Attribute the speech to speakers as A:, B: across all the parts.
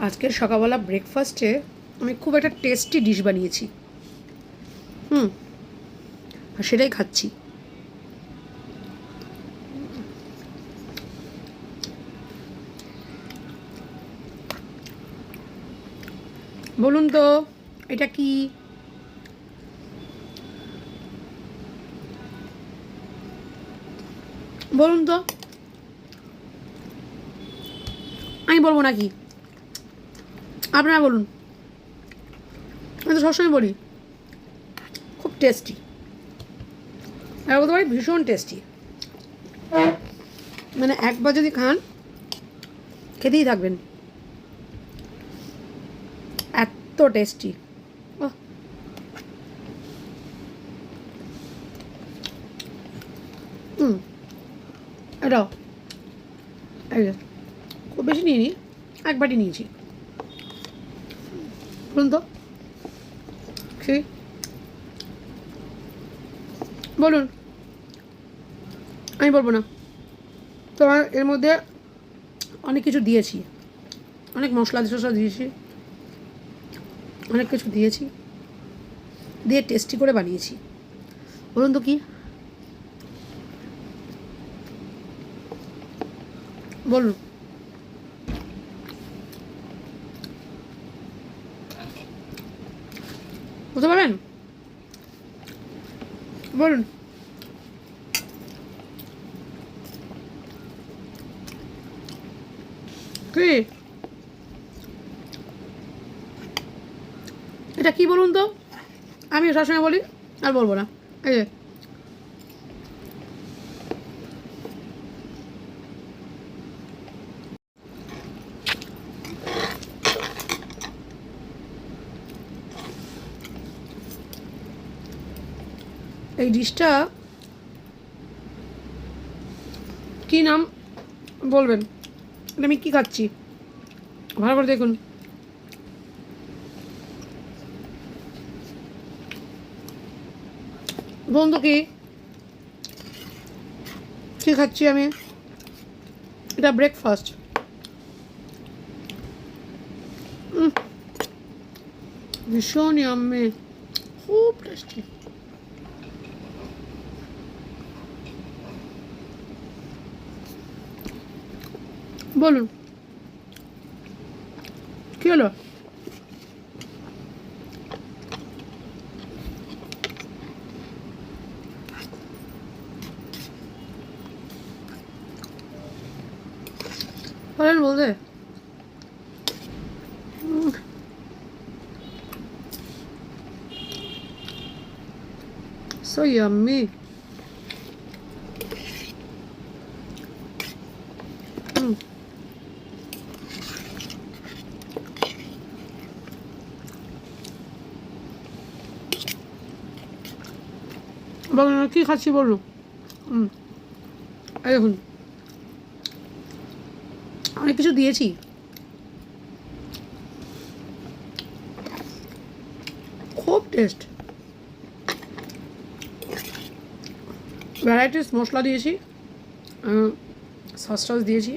A: আজকের সকালবেলা ব্রেকফাস্টে আমি খুব একটা টেস্টি ডিশ বানিয়েছি। আর সেটাই খাচ্ছি। বলুন তো এটা কি? বলুন তো, আমি বলবো নাকি? আপনারা বলুন। আমি তো সবসময় বলি খুব টেস্টি, আর বলতে পারি ভীষণ টেস্টি। মানে একবার যদি খান খেতেই থাকবেন, এত টেস্টি। এটাও এই যে, খুব বেশি নিইনি, একবারই নিয়েছি। বলুন তো কি? বলুন, আমি বলবো না। তোমার এর মধ্যে অনেক কিছু দিয়েছি, অনেক মশলা টশলা দিয়েছি, অনেক কিছু দিয়েছি, দিয়ে টেস্টি করে বানিয়েছি। বলুন তো কি? বলুন। বুঝতে পারবেন? বলুন। কি এটা কি বলুন তো? আমি সবসময় বলি আর বলবো না। এই যে, এই ডিশটা কি নাম বলবেন? এটা আমি কি খাচ্ছি ভালো করে দেখুন। বলুন তো কি কি খাচ্ছি আমি? এটা ব্রেকফাস্ট। ভীষণ ইয়াম্মি, খুব টেস্টি। বলুন কি হলো? বলেন বলতে। So yummy. বলুন কি খাচ্ছি বলুন। এই দেখুন, অনেক কিছু দিয়েছি, খুব টেস্ট। ভ্যারাইটিস মশলা দিয়েছি, সস টস দিয়েছি।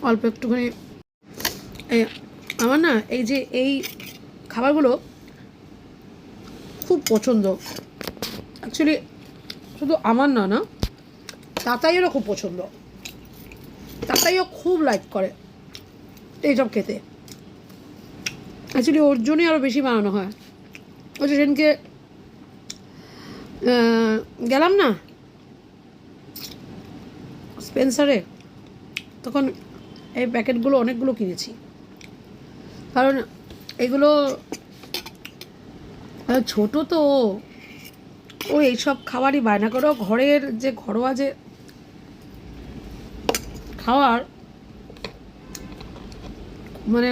A: অল্প একটুখানি এই আমার না এই যে এই খাবারগুলো খুব পছন্দ। অ্যাকচুয়ালি শুধু আমার না না তাতাইয়েরও খুব পছন্দ। তাতাইও খুব লাইক করে এইসব খেতে। অ্যাকচুয়ালি ওর জন্যই আরও বেশি বানানো হয়। ওই যে সেদিনকে গেলাম না স্পেন্সারে, তখন এই প্যাকেটগুলো অনেকগুলো কিনেছি, কারণ এগুলো ছোটো তো, ও এইসব খাবারই বায়না করেও ঘরের যে ঘরোয়া যে খাওয়ার, মানে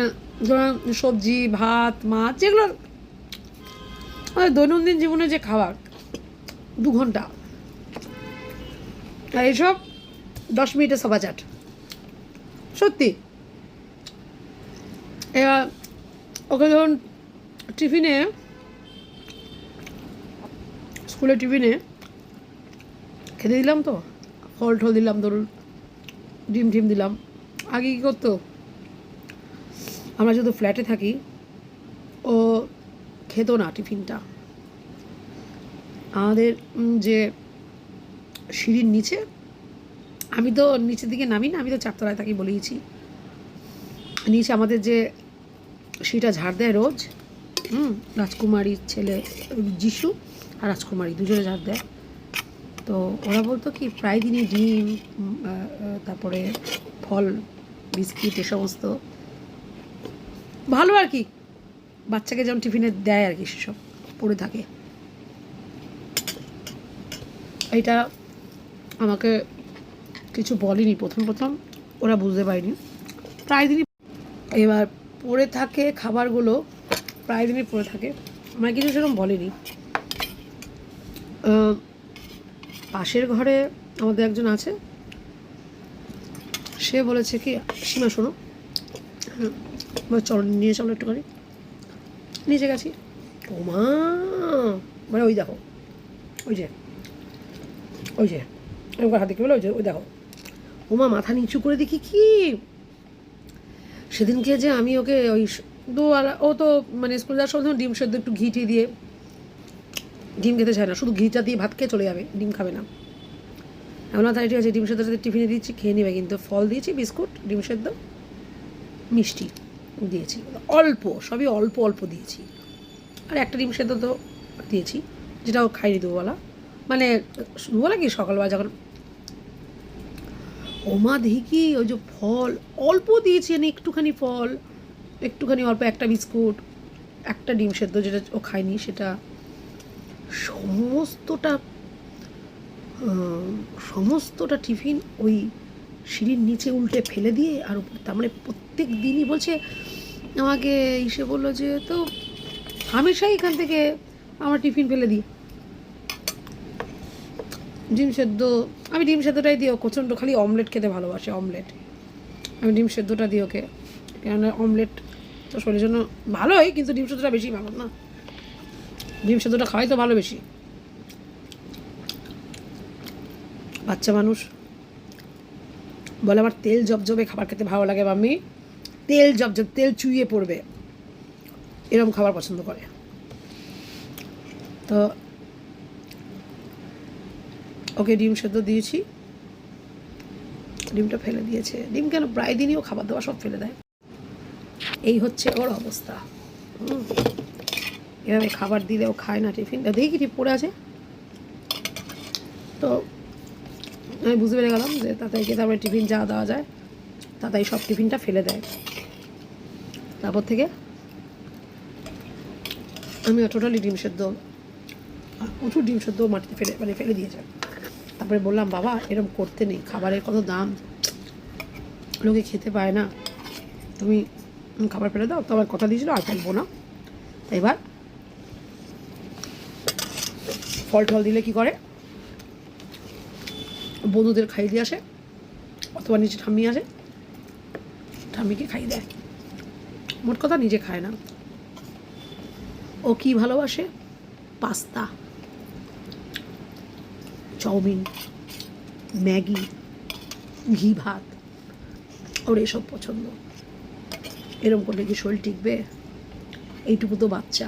A: ধরুন সবজি ভাত মাছ যেগুলো আমাদের দৈনন্দিন জীবনে যে খাবার 2 ঘন্টা, আর এইসব 10 মিনিটে সবাচাট। সত্যি। এবার ওকে যখন টিফিনে, স্কুলে টিফিনে খেতে দিলাম, তো ফল টল দিলাম, ধরুন ডিম টিম দিলাম। আগে কী করতো, আমরা যেহেতু ফ্ল্যাটে থাকি, ও খেত না টিফিনটা। আমাদের যে সিঁড়ির নিচে, আমি তো নিচের দিকে নামি না, আমি তো চারতলায় থাকি বলেইছি, নিচে আমাদের যে সিঁড়িটা ঝাড় দেয় রোজ, রাজকুমারীর ছেলে যিশু আর রাজকুমারী দুজনে ঝাড় দেয়। তো ওরা বলতো কি প্রায় দিনই ডিম, তারপরে ফল, বিস্কিট, এ সমস্ত ভালো আর কি, বাচ্চাকে যেমন টিফিনে দেয় আর কি, সেসব পড়ে থাকে। এইটা আমাকে কিছু বলেনি প্রথম প্রথম, ওরা বুঝতে পারেনি, প্রায় দিনই এবার পড়ে থাকে খাবারগুলো, প্রায় দিনই পড়ে থাকে, আমার কিছু সেরকম বলেনি। পাশের ঘরে আমাদের একজন আছে, সে বলেছে কি, সীমা শোনো, চলো নিয়ে চলো একটুখানি, নিচে গেছি, ও মা, মানে ওই দেখো, ওই যে ওই হাতে কি বলে, ওই দেখো, ও মা, মাথা নিচু করে দেখি কি, সেদিনকে যে আমি ওকে ওই ও তো মানে স্কুল যাওয়ার সময় ডিম সেদ্ধ একটু ঘি টি দিয়ে, ডিম খেতে চায় না, শুধু ঘিটা দিয়ে ভাত খেয়ে চলে যাবে, ডিম খাবে না। এমন তাই ঠিক আছে, ডিম সেদ্ধ টিফিনে দিচ্ছি, খেয়ে নেবে, কিন্তু ফল দিয়েছি, বিস্কুট, ডিম সেদ্ধ, মিষ্টি দিয়েছি, অল্প, সবই অল্প অল্প দিয়েছি, আর একটা ডিম সেদ্ধ তো দিয়েছি, যেটা ও খাইনি দুবেলা, মানে দুবেলা কি সকালবেলা যখন, ওমা দেখি কি ওই যে ফল অল্প দিয়েছি, মানে একটুখানি ফল, একটুখানি অল্প, একটা বিস্কুট, একটা ডিম সেদ্ধ যেটা ও খায়নি, সেটা সমস্তটা টিফিন ওই সিঁড়ির নিচে উল্টে ফেলে দিয়ে, আর তার মানে প্রত্যেক দিনই বলছে আমাকে, এসে বললো যে তো হামেশাই এখান থেকে আমার টিফিন ফেলে দিই, ডিম সেদ্ধ, আমি ডিম সেদ্ধটাই দিই, ও প্রচণ্ড খালি অমলেট খেতে ভালোবাসে, অমলেট, আমি ডিম সেদ্ধটা দিই ওকে, কেননা অমলেট তো শরীরের জন্য ভালোই, কিন্তু ডিম সেদ্ধটা বেশি ভালো না, ডিম সেদ্ধটা খাওয়াই তো ভালো বেশি, বাচ্চা মানুষ বলে আমার তেল জবজবে খাবার খেতে ভালো লাগে মাম্মি, তেল জবজব, তেল চুইয়ে পড়বে, এরকম খাবার পছন্দ করে। তো ওকে ডিম সেদ্ধ দিয়েছি, ডিমটা ফেলে দিয়েছে, ডিম কেন প্রায় দিনই ও খাবার দাবার সব ফেলে দেয়, এই হচ্ছে ওর অবস্থা। এভাবে খাবার দিলেও খায় না, টিফিনটা দেখি ঠিক পড়ে আছে, তো আমি বুঝতে পেরে গেলাম যে তাতাইকে তারপরে টিফিন যা দেওয়া যায়, তাতাই সব টিফিনটা ফেলে দেয়, তারপর থেকে আমি টোটালি ডিম সেদ্ধ, প্রচুর ডিম সেদ্ধ মাটিতে ফেলে দিয়েছে। তারপরে বললাম বাবা এরকম করতে নেই, খাবারের কত দাম, লোকে খেতে পায় না, তুমি খাবার ফেলে দাও, তো আমার কথা দিয়েছিল আর ফেলবো না। তাই এবার ফল টল দিলে কি করে, বন্ধুদের খাইয়ে দিয়ে আসে, অথবা নিচে ঠাম্মি আসে, ঠাম্মিকে খাইয়ে দেয়, মোট কথা নিজে খায় না। ও কি ভালোবাসে, পাস্তা, চাউমিন, ম্যাগি, ঘি ভাত, ওর এসব পছন্দ। এরম করলে কি শরীর টিকবে? এইটুকু তো বাচ্চা,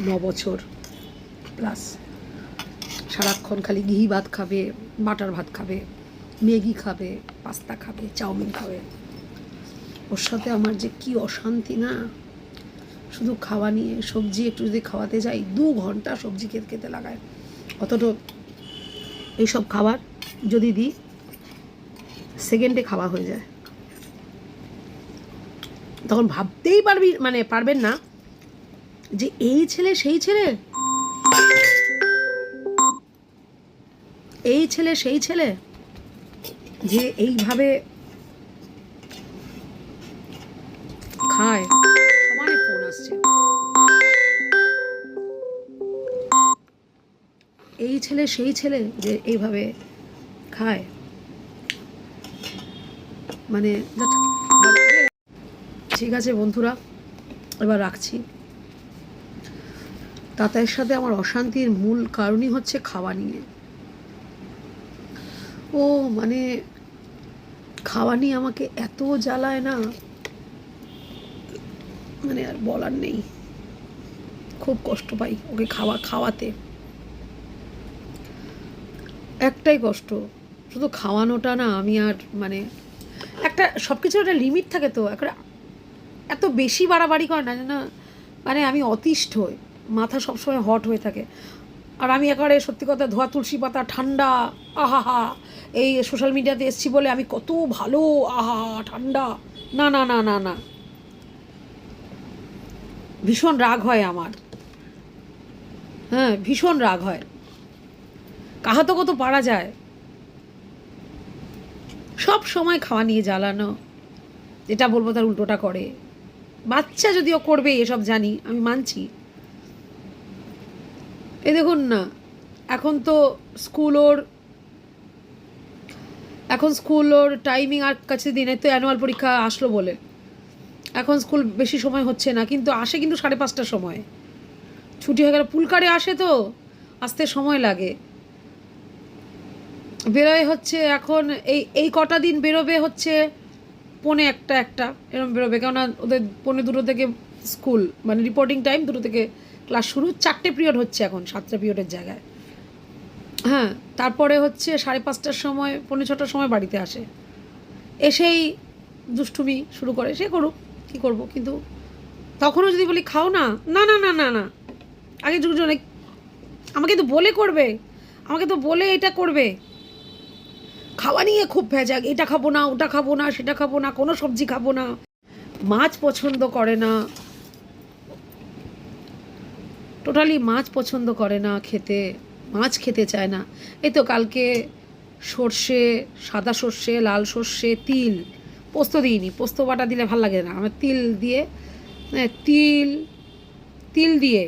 A: 9 বছর প্লাস, সারাক্ষণ খালি ঘি ভাত খাবে, বাটার ভাত খাবে, ম্যাগি খাবে, পাস্তা খাবে, চাউমিন খাবে। ওর সাথে আমার যে কি অশান্তি না, শুধু খাওয়া নিয়ে। সবজি একটু যদি খাওয়াতে যাই 2 ঘন্টা সবজি খেতে খেতে লাগায়, অথচ এইসব খাবার যদি দিই সেকেন্ডে খাওয়া হয়ে যায়। তখন ভাবতেই পারবেন না যে এই ছেলে সেই ছেলে, এই ছেলে সেই ছেলে যে এইভাবে খায়। সবারই ফোন আসছে। এই ছেলে সেই ছেলে যে এইভাবে খায়, মানে ঠিক আছে বন্ধুরা, এবার রাখছি। তাতাইয়ের সাথে আমার অশান্তির মূল কারণই হচ্ছে খাওয়া নিয়ে। ও মানে খাওয়া নিয়ে আমাকে এত জ্বালায় না, মানে আর বলার নেই। খুব কষ্ট পাই ওকে খাওয়াতে, একটাই কষ্ট, শুধু খাওয়ানোটা না। আমি আর মানে একটা সব কিছুর একটা লিমিট থাকে তো, একটা এত বেশি বাড়াবাড়ি করে না না, মানে আমি অতিষ্ঠ হই, মাথা সবসময় হট হয়ে থাকে। আর আমি একেবারে সত্যি কথা, ধোয়া তুলসী পাতা ঠান্ডা, আহা, এই সোশ্যাল মিডিয়াতে এসছি বলে আমি কত ভালো, আহা ঠান্ডা, না না না না না, ভীষণ রাগ হয় আমার। হ্যাঁ, ভীষণ রাগ হয়। কাহাতো কত পারা যায়, সব সময় খাওয়া নিয়ে জ্বালানো, যেটা বলবো তার উল্টোটা করে। বাচ্চা যদিও করবে এসব জানি, আমি মানছি। এই দেখুন না, এখন তো স্কুল ওর টাইমিং আর কাছে দিনে তো অ্যানুয়াল পরীক্ষা আসলো বলে এখন স্কুল বেশি সময় হচ্ছে না, কিন্তু আসে কিন্তু 5:30টার সময়, ছুটি হয়ে গেল। পুলকারে আসে তো আসতে সময় লাগে। বেরোয় হচ্ছে এখন এই কটা দিন বেরোবে হচ্ছে 1:45 এরকম বেরোবে, কেননা ওদের 1:45 থেকে স্কুল, মানে রিপোর্টিং টাইম 2 থেকে ক্লাস শুরু। 4টে পিরিয়ড হচ্ছে এখন 7টা পিরিয়ডের জায়গায়। হ্যাঁ, তারপরে হচ্ছে 5:30টার সময় 5:45টার সময় বাড়িতে আসে, এসেই দুষ্টুমি শুরু করে। সে করুক, কী করবো, কিন্তু তখনও যদি বলি খাও না, না না না না না, আগে যুগজনে আমাকে তো বলে করবে, আমাকে তো বলে এটা করবে। খাওয়া নিয়ে খুব ভেজাগ, এটা খাবো না, ওটা খাবো না, সেটা খাবো না, কোনো সবজি খাবো না, মাছ পছন্দ করে না, টোটালি মাছ পছন্দ করে না খেতে, মাছ খেতে চায় না। এই তো কালকে সর্ষে, সাদা সর্ষে, লাল সর্ষে, তিল, পোস্ত দিইনি, পোস্ত বাটা দিলে ভাল লাগে না আমার, তিল দিয়ে, তিল দিয়ে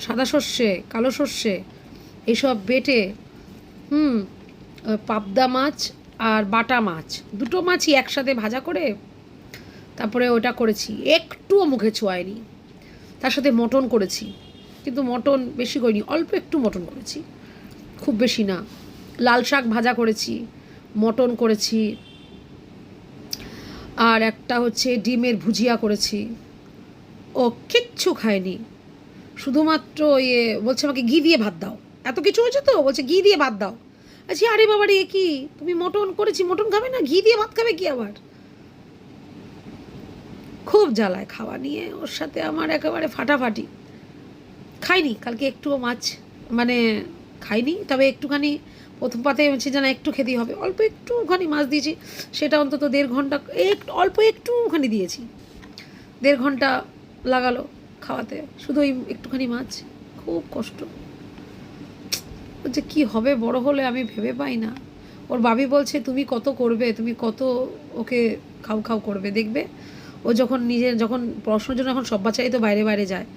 A: সাদা সর্ষে, কালো সর্ষে এইসব বেটে পাবদা মাছ আর বাটা মাছ, দুটো মাছই একসাথে ভাজা করে তারপরে ওটা করেছি, একটুও মুখে ছোঁয়ায়নি। তার সাথে মটন করেছি, কিন্তু মটন বেশি করিনি, অল্প একটু মটন করেছি, খুব বেশি না। লাল শাক ভাজা করেছি, মটন করেছি, আর একটা হচ্ছে ডিমের ভুজিয়া করেছি। ও কিচ্ছু খায়নি, শুধুমাত্র বলছে আমাকে ঘি দিয়ে ভাত দাও, এত কিছু হয়েছে তো, বলছে ঘি দিয়ে ভাত দাও। আচ্ছা, আরে বাবা রে, কি তুমি মটন করেছি, মটন খাবে না, ঘি দিয়ে ভাত খাবে কি আবার? খুব জ্বালায় খাওয়া নিয়ে, ওর সাথে আমার একেবারে ফাটাফাটি। খাইনি কালকে একটুও মাছ, মানে খাইনি, তবে একটুখানি প্রথম পাতে হচ্ছে যেন একটু খেতেই হবে, অল্প একটুখানি মাছ দিয়েছি, সেটা অন্তত 1.5 ঘন্টা, অল্প একটুখানি দিয়েছি, 1.5 ঘন্টা লাগালো খাওয়াতে, শুধু ওই একটুখানি মাছ। খুব কষ্ট, যে কী হবে বড় হলে আমি ভেবে পাই না। ওর বাবি বলছে তুমি কত করবে, তুমি কত ওকে খাও করবে, দেখবে ও যখন পড়াশোনার জন্য এখন সব বাচ্চাই তো বাইরে যায়,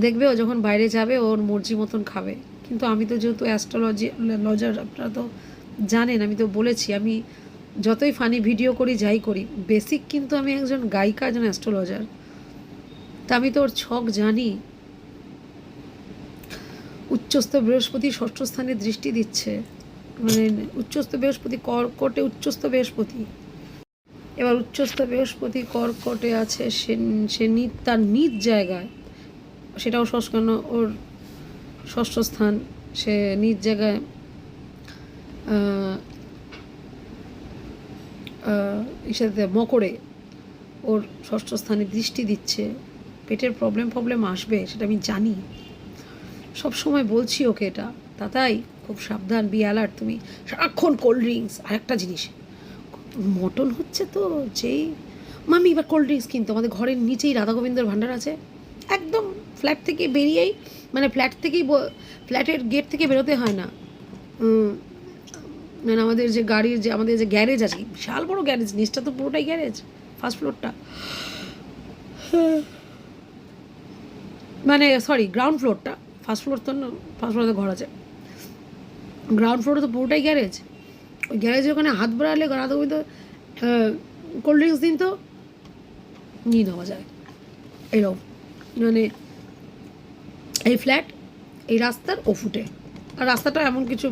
A: দেখবে ও যখন বাইরে যাবে ওর মর্জি মতন খাবে। কিন্তু আমি তো যেহেতু লজার, আপনারা তো জানেন, আমি তো বলেছি, আমি যতই ফানি ভিডিও করি যাই করি, বেসিক কিন্তু আমি একজন গায়িকা, একজন অ্যাস্ট্রোলজার। তা আমি তো ওর ছক জানি। উচ্চস্থ বৃহস্পতি 6ষ্ঠ স্থানে দৃষ্টি দিচ্ছে, মানে উচ্চস্থ বৃহস্পতি কর্কটে, উচ্চস্থ বৃহস্পতি, এবার উচ্চস্থ বৃহস্পতি কর্কটে আছে, সে তার নিজ জায়গায়, সেটাও কেন ওর 6ষ্ঠ স্থান, সে নিজ জায়গায় ইসাতে মকরে ওর 6ষ্ঠ স্থানে দৃষ্টি দিচ্ছে। পেটের প্রবলেম আসবে, সেটা আমি জানি, সব সময় বলছি ওকে এটা। তাই খুব সাবধান, বি অ্যালার্ট, তুমি সারাক্ষণ কোল্ড ড্রিঙ্কস। আর একটা জিনিস, মটন হচ্ছে তো যেই মামি এবার কোল্ড ড্রিঙ্কস কিনতো, আমাদের ঘরের নিচেই রাধা গোবিন্দর ভাণ্ডার আছে, একদম ফ্ল্যাট থেকে বেরিয়েই, মানে ফ্ল্যাটের গেট থেকে বেরোতে হয় না, মানে আমাদের যে গাড়ির আমাদের যে গ্যারেজ আছে, বিশাল বড় গ্যারেজ, নিচটা তো পুরোটাই গ্যারেজ, ফার্স্ট ফ্লোরটা, মানে সরি গ্রাউন্ড ফ্লোরটা, ফার্স্ট ফ্লোর তো না, ফার্স্ট ফ্লোরে ঘর আছে, গ্রাউন্ড ফ্লোরে তো পুরোটাই গ্যারেজ। ওই গ্যারেজের ওখানে হাত বাড়ালে রাধা গোবিন্দ কোল্ড ড্রিঙ্কস দিন তো, নিয়ে নেওয়া যায়। এরকম মানে এই ফ্ল্যাট এই রাস্তার ও ফুটে, আর রাস্তাটা এমন কিছু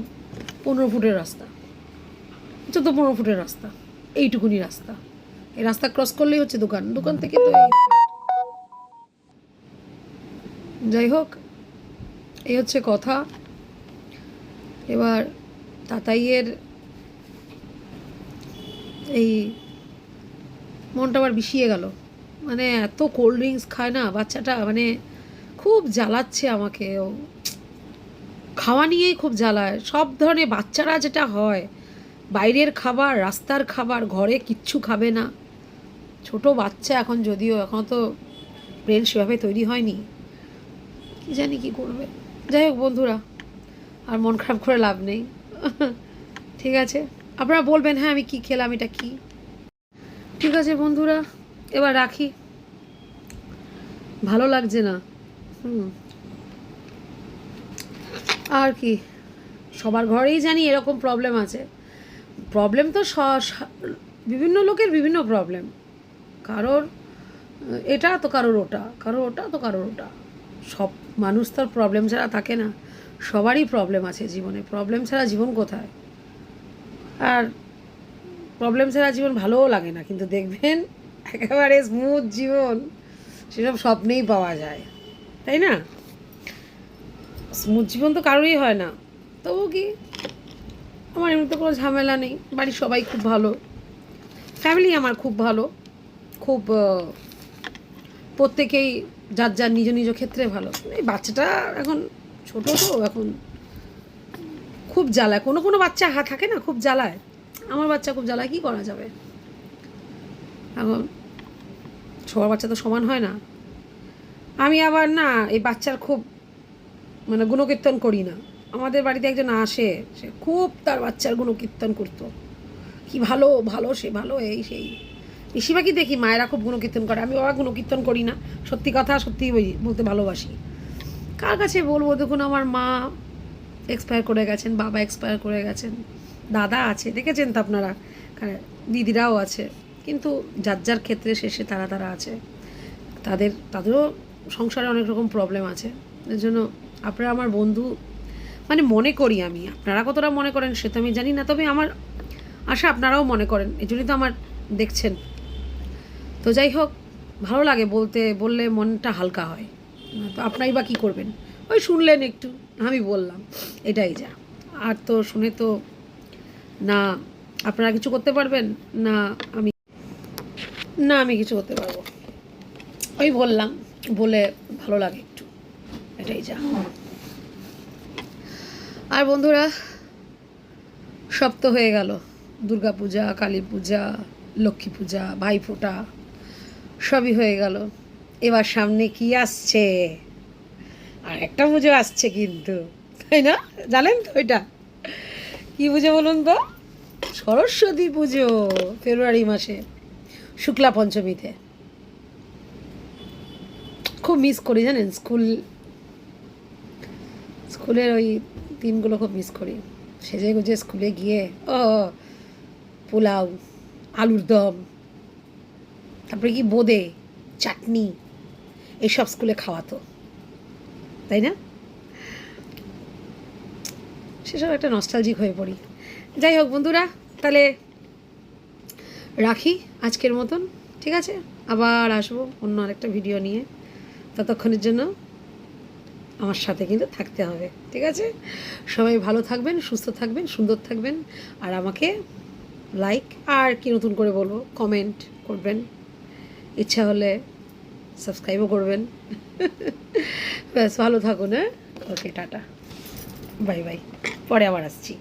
A: 15 ফুটের রাস্তা, 14-15 ফুটের রাস্তা, এইটুকুনি রাস্তা। এই রাস্তা ক্রস করলেই হচ্ছে দোকান, দোকান থেকে তো যাই হোক এই হচ্ছে কথা। এবার তাতাইয়ের এই মনটা আবার বিষিয়ে গেল, মানে এত কোল্ড ড্রিঙ্কস খায় না বাচ্চাটা, মানে খুব জ্বালাচ্ছে আমাকে। ও খাওয়া নিয়েই খুব জ্বালায়, সব ধরনের বাচ্চারা যেটা হয়, বাইরের খাবার, রাস্তার খাবার, ঘরে কিচ্ছু খাবে না। ছোট বাচ্চা এখন, যদিও এখন তো ব্রেন সেভাবে তৈরি হয়নি, কি জানি কি করবে। যাই হোক বন্ধুরা, আর মন খারাপ করে লাভ নেই। ঠিক আছে, আপনারা বলবেন হ্যাঁ আমি কি খেলাম, এটা কি। ঠিক আছে বন্ধুরা, এবার রাখি, ভালো লাগছে না। আর কি, সবার ঘরেই জানি এরকম প্রবলেম আছে। প্রবলেম তো বিভিন্ন লোকের বিভিন্ন প্রবলেম, কারোর এটা তো কারোর ওটা, কারোর ওটা তো কারোর ওটা। সব মানুষ তার প্রবলেম ছাড়া থাকে না, সবারই প্রবলেম আছে জীবনে। প্রবলেম ছাড়া জীবন কোথায়? আর প্রবলেম ছাড়া জীবন ভালোও লাগে না, কিন্তু দেখবেন একেবারে স্মুথ জীবন সেসব স্বপ্নেই পাওয়া যায়, তাই না? স্মুথ জীবন তো কারোরই হয় না। তবু কি, আমার এমনিতে কোনো ঝামেলা নেই, বাড়ির সবাই খুব ভালো, ফ্যামিলি আমার খুব ভালো, খুব প্রত্যেকেই যার যার নিজ নিজ ক্ষেত্রে ভালো। এই বাচ্চাটা এখন ছোট, তো এখন খুব জ্বালায়। কোনো কোনো বাচ্চা থাকে না খুব জ্বালায়, আমার বাচ্চা খুব জ্বালায়, কী করা যাবে। এখন সবার বাচ্চা তো সমান হয় না। আমি আবার না এই বাচ্চার খুব মানে গুণকীর্তন করি না। আমাদের বাড়িতে একজন আসে, সে খুব তার বাচ্চার গুণকীর্তন করতো, কি ভালো ভালো সে ভালো, এই সেই। বেশিরভাগই দেখি মায়েরা খুব গুণকীর্তন করে, আমি বাবা গুণকীর্তন করি না, সত্যি কথা সত্যি বলতে ভালোবাসি। কার কাছে বলবো? দেখুন আমার মা এক্সপায়ার করে গেছেন, বাবা এক্সপায়ার করে গেছেন, দাদা আছে, দেখেছেন তো আপনারা, দিদিরাও আছে, কিন্তু যার যার ক্ষেত্রে শেষে তারা তারা আছে, তাদেরও সংসারে অনেক রকম প্রবলেম আছে। এর জন্য আপনারা আমার বন্ধু মানে মনে করি আমি, আপনারা কতটা মনে করেন সে তো আমি জানি না, তবে আমার আশা আপনারাও মনে করেন, এই জন্যই তো আমার দেখছেন। তো যাই হোক, ভালো লাগে বললে মনটা হালকা হয়। তো আপনারাই বা কী করবেন, ওই শুনলেন একটু, আমি বললাম, এটাই যা। আর তো শুনে তো না আপনারা কিছু করতে পারবেন না, আমি কিছু করতে পারবো, ওই বললাম, বলে ভালো লাগে একটু, এটাই যা। আর বন্ধুরা, সব তো হয়ে গেল, দুর্গা পূজা, কালী পূজা, লক্ষ্মী পূজা, ভাইফোঁটা সবই হয়ে গেল। এবার সামনে কি আসছে? আর একটা পুজো আসছে কিন্তু, তাই না? জানেন তো ওইটা কী পুজো বলুন তো? সরস্বতী পুজো, ফেব্রুয়ারি মাসে শুক্লা পঞ্চমীতে। খুব মিস করি জানেন, স্কুলের ওই দিনগুলো খুব মিস করি। সেজে গুজে স্কুলে গিয়ে পোলাও, আলুর দম, তারপরে কি বোঁদে, চাটনি, এসব স্কুলে খাওয়াতো, তাই না? সেসব একটা নস্টালজিক হয়ে পড়ি। যাই হোক বন্ধুরা, তাহলে রাখি আজকের মতন, ঠিক আছে? আবার আসবো অন্য আরেকটা ভিডিও নিয়ে, ততক্ষণের জন্য আমার সাথে কিন্তু থাকতে হবে, ঠিক আছে? সবাই ভালো থাকবেন, সুস্থ থাকবেন, সুন্দর থাকবেন, আর আমাকে লাইক আর কি নতুন করে বলবো, কমেন্ট করবেন, ইচ্ছা হলে সাবস্ক্রাইবও করবেন। ব্যাস, ভালো থাকুন, হ্যাঁ? ওকে, টাটা, বাই বাই, পরে আবার আসছি।